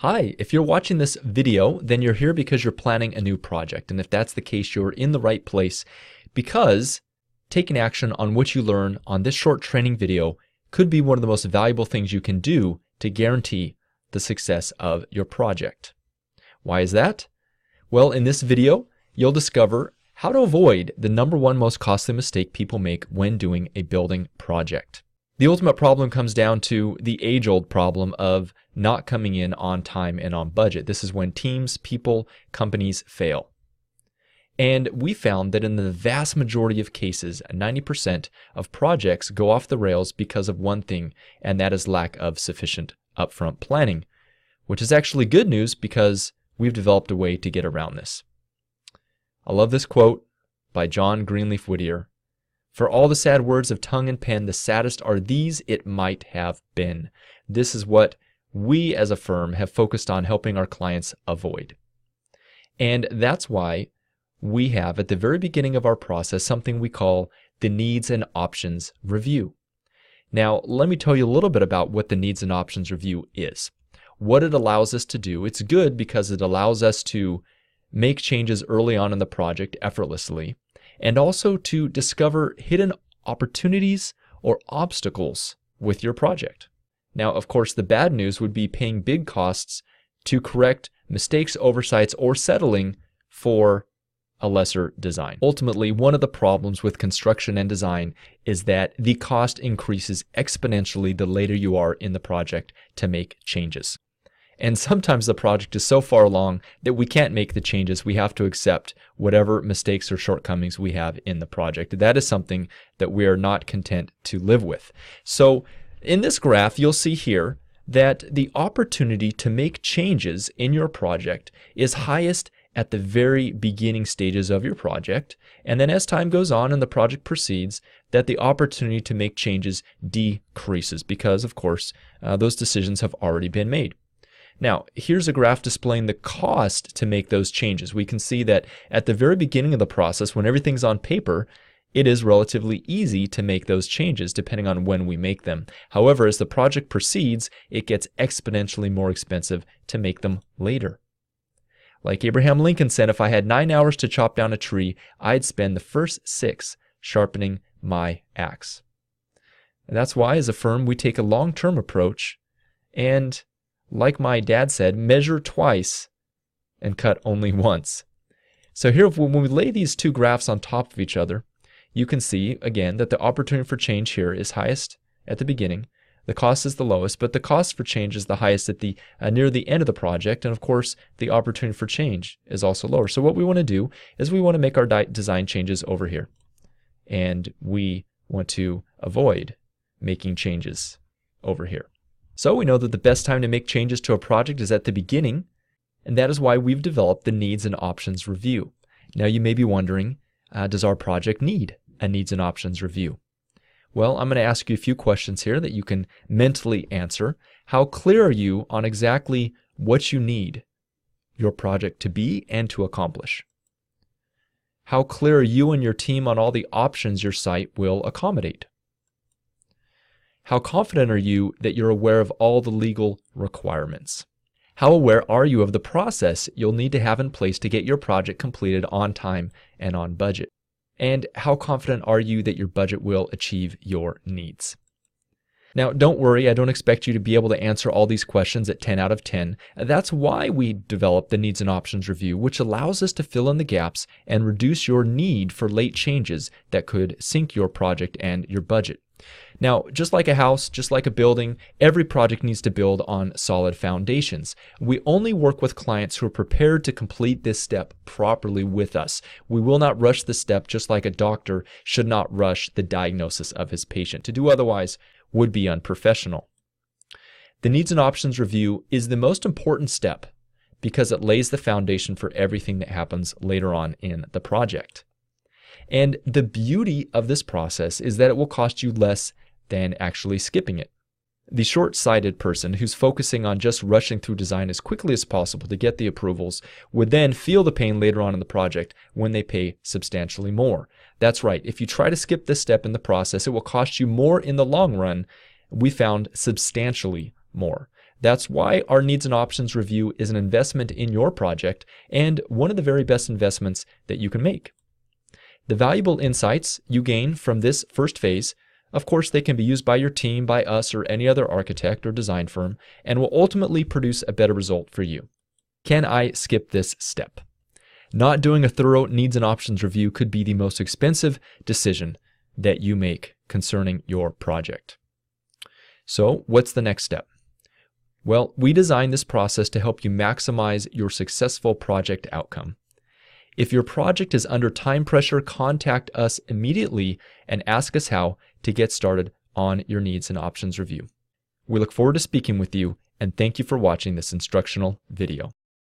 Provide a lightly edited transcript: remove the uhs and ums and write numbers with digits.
Hi, if you're watching this video, then you're here because you're planning a new project. And if that's the case, you're in the right place because taking action on what you learn on this short training video could be one of the most valuable things you can do to guarantee the success of your project. Why is that? Well, in this video, you'll discover how to avoid the number one most costly mistake people make when doing a building project. The ultimate problem comes down to the age-old problem of not coming in on time and on budget. This is when teams, people, companies fail. And we found that in the vast majority of cases, 90% of projects go off the rails because of one thing, and that is lack of sufficient upfront planning, which is actually good news because we've developed a way to get around this. I love this quote by John Greenleaf Whittier. For all the sad words of tongue and pen, the saddest are these it might have been. This is what we as a firm have focused on helping our clients avoid. And that's why we have at the very beginning of our process something we call the Needs and Options Review. Now, let me tell you a little bit about what the Needs and Options Review is. What it allows us to do, it's good because it allows us to make changes early on in the project effortlessly, and also to discover hidden opportunities or obstacles with your project. Now, of course, the bad news would be paying big costs to correct mistakes, oversights, or settling for a lesser design. Ultimately, one of the problems with construction and design is that the cost increases exponentially the later you are in the project to make changes. And sometimes the project is so far along that we can't make the changes. We have to accept whatever mistakes or shortcomings we have in the project. That is something that we are not content to live with. So in this graph, you'll see here that the opportunity to make changes in your project is highest at the very beginning stages of your project. And then as time goes on and the project proceeds, that the opportunity to make changes decreases because, of course, those decisions have already been made. Now, here's a graph displaying the cost to make those changes. We can see that at the very beginning of the process, when everything's on paper, it is relatively easy to make those changes depending on when we make them. However, as the project proceeds, it gets exponentially more expensive to make them later. Like Abraham Lincoln said, if I had 9 hours to chop down a tree, I'd spend the first 6 sharpening my axe. And that's why, as a firm, we take a long-term approach and, like my dad said, measure twice and cut only once. So here, when we lay these two graphs on top of each other, you can see, again, that the opportunity for change here is highest at the beginning. The cost is the lowest, but the cost for change is the highest at the near the end of the project. And of course, the opportunity for change is also lower. So what we want to do is we want to make our design changes over here. And we want to avoid making changes over here. So we know that the best time to make changes to a project is at the beginning, and that is why we've developed the Needs and Options Review. Now you may be wondering, does our project need a Needs and Options Review? Well, I'm going to ask you a few questions here that you can mentally answer. How clear are you on exactly what you need your project to be and to accomplish? How clear are you and your team on all the options your site will accommodate? How confident are you that you're aware of all the legal requirements? How aware are you of the process you'll need to have in place to get your project completed on time and on budget? And how confident are you that your budget will achieve your needs? Now, don't worry, I don't expect you to be able to answer all these questions at 10 out of 10. That's why we developed the Needs and Options Review, which allows us to fill in the gaps and reduce your need for late changes that could sink your project and your budget. Now, just like a house, just like a building, every project needs to build on solid foundations. We only work with clients who are prepared to complete this step properly with us. We will not rush the step, just like a doctor should not rush the diagnosis of his patient. To do otherwise would be unprofessional. The Needs and Options Review is the most important step because it lays the foundation for everything that happens later on in the project. And the beauty of this process is that it will cost you less than actually skipping it. The short-sighted person who's focusing on just rushing through design as quickly as possible to get the approvals would then feel the pain later on in the project when they pay substantially more. That's right. If you try to skip this step in the process, it will cost you more in the long run. We found substantially more. That's why our needs and options review is an investment in your project and one of the very best investments that you can make. The valuable insights you gain from this first phase, of course, they can be used by your team, by us, or any other architect or design firm, and will ultimately produce a better result for you. Can I skip this step? Not doing a thorough needs and options review could be the most expensive decision that you make concerning your project. So, what's the next step? Well, we designed this process to help you maximize your successful project outcome. If your project is under time pressure, contact us immediately and ask us how to get started on your needs and options review. We look forward to speaking with you, and thank you for watching this instructional video.